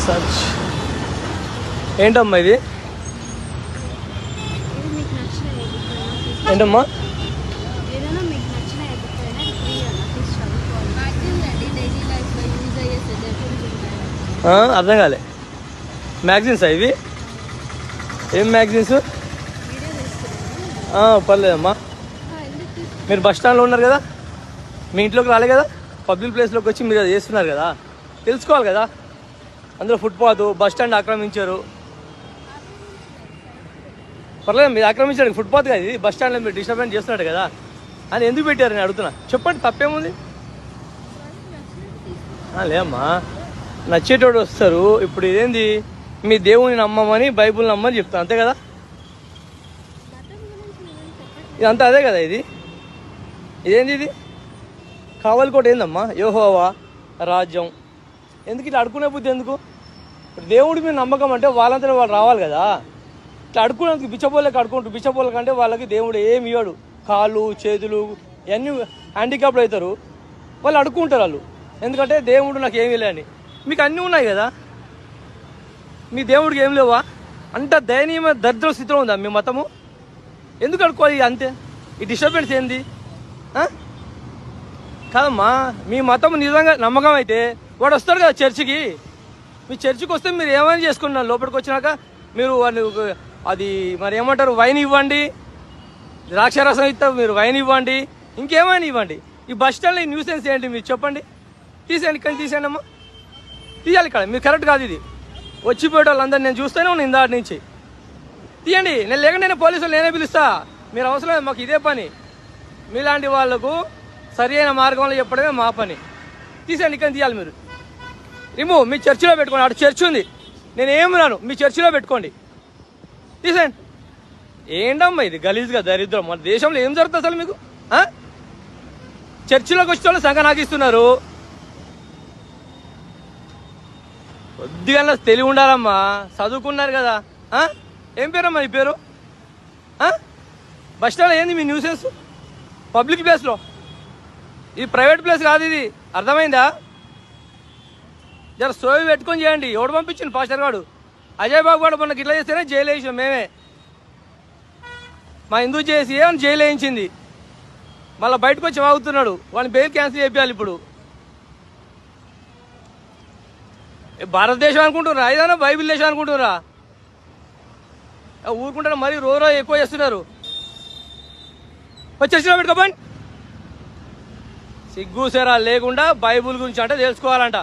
Search ఏంటమ్మా ఇది? ఏంటమ్మా? అర్థం కాలే. మ్యాగజైన్సా ఇవి? ఏం మ్యాగజైన్స్? పర్లేదమ్మా. మీరు బస్ స్టాండ్లో ఉన్నారు కదా, మీ ఇంట్లోకి రాలే కదా, పబ్లిక్ ప్లేస్లోకి వచ్చి మీరు అది చేస్తున్నారు కదా, తెలుసుకోవాలి కదా. అందులో ఫుట్పాత్ బస్ స్టాండ్ ఆక్రమించారు. పర్లేదు, మీరు ఆక్రమించారు ఫుట్పాత్ కదా, ఇది బస్ స్టాండ్లో మీరు డిస్టర్బెన్స్ చేస్తున్నట్టు కదా అని ఎందుకు పెట్టారు నేను అడుగుతున్నా. చెప్పండి, తప్పేముంది? లేమ్మా, నచ్చేటోడు వస్తారు. ఇప్పుడు ఇదేంది, మీ దేవుని నమ్మమని బైబుల్ నమ్మని చెప్తాను, అంతే కదా. ఇదంతా అదే కదా. ఇదేంది ఇది? కావాలకోట ఏందమ్మా? యెహోవా రాజ్యం. ఎందుకు ఇట్లా అడుకునే బుద్ధి ఎందుకు? ఇప్పుడు దేవుడి మీద నమ్మకం అంటే వాళ్ళంతా వాళ్ళు రావాలి కదా. ఇట్లా అడుకునేందుకు బిచ్చపోళ్ళకి అడుకుంటారు. బిచ్చపోళ్ళకి అంటే వాళ్ళకి దేవుడు ఏమి ఇవ్వడు. కాళ్ళు చేతులు ఇవన్నీ హ్యాండిక్యాప్డ్ అవుతారు, వాళ్ళు అడుక్కుంటారు వాళ్ళు. ఎందుకంటే దేవుడు నాకు ఏమీ లేని. మీకు అన్నీ ఉన్నాయి కదా, మీ దేవుడికి ఏం లేవా? అంత దయనీయమైన దరిద్ర స్థితిలో ఉందా మీ మతము? ఎందుకు అడుకోవాలి అంతే? ఈ డిస్టర్బెన్స్ ఏంది? కాదమ్మా, మీ మతం నిజంగా నమ్మకం అయితే వాడు వస్తాడు కదా చర్చికి. మీ చర్చికి వస్తే మీరు ఏమైనా చేసుకున్నారు. లోపలికి వచ్చినాక మీరు అది మరి ఏమంటారు, వైన్ ఇవ్వండి, ద్రాక్షారసం ఇస్తే మీరు వైన్ ఇవ్వండి, ఇంకేమైనా ఇవ్వండి. ఈ బస్ స్టాండ్లో ఈ న్యూసెన్స్ ఏంటి మీరు చెప్పండి. తీసేయండి, ఇక్కడ తీసేయండి అమ్మా, తీయాలి ఇక్కడ. మీరు కరెక్ట్ కాదు ఇది. వచ్చిపోయే వాళ్ళందరూ నేను చూస్తూనే ఉన్నాను ఇందాటి నుంచి. తీయండి, నేను లేకుండా నేను పోలీసులు నేనే పిలుస్తా. మీరు అవసరం లేదు, మాకు ఇదే పని. మీలాంటి వాళ్ళకు సరి అయిన మార్గంలో చెప్పడమే మా పని. తీసేయండి, ఇక్కడ తీయాలి మీరు. రిమూవ్. మీ చర్చిలో పెట్టుకోండి, అటు చర్చి ఉంది, నేను ఏం రాను, మీ చర్చిలో పెట్టుకోండి. తీసేయండి. ఏంటమ్మా ఇది గలీజ్గా దరిద్రం. మన దేశంలో ఏం జరుగుతుంది అసలు మీకు? చర్చిలోకి వచ్చే వాళ్ళు సంఘ నాకిస్తున్నారు. కొద్దిగా తెలివి ఉండాలమ్మా, చదువుకున్నారు కదా. ఏం పేరమ్మా ఈ పేరు? బస్ స్టాండ్ ఏంది మీ న్యూసెన్స్? పబ్లిక్ ప్లేస్లో, ఇది ప్రైవేట్ ప్లేస్ కాదు, ఇది అర్థమైందా? జర సోయి పెట్టుకొని చేయండి. ఎవడు పంపించింది? పాస్టర్ గారు అజయ్ బాబు గారు మొన్నకి ఇట్లా చేస్తేనే జైలు వేసాం మేమే. మా హిందూ చేసి ఏమని జైలు వేయించింది, మళ్ళీ బయటకు వచ్చి వాగుతున్నాడు. వాడిని బెయిల్ క్యాన్సిల్ చేయాలి. ఇప్పుడు భారతదేశం అనుకుంటున్నారా, ఏదైనా బైబిల్ దేశం అనుకుంటున్నారా? ఊరుకుంటారు, మరీ రోజు ఎక్కువ చేస్తున్నారు. చర్చిలో పెట్టుకోపండి. సిగ్గు సెరా లేకుండా బైబుల్ గురించి అంటే తెలుసుకోవాలంట.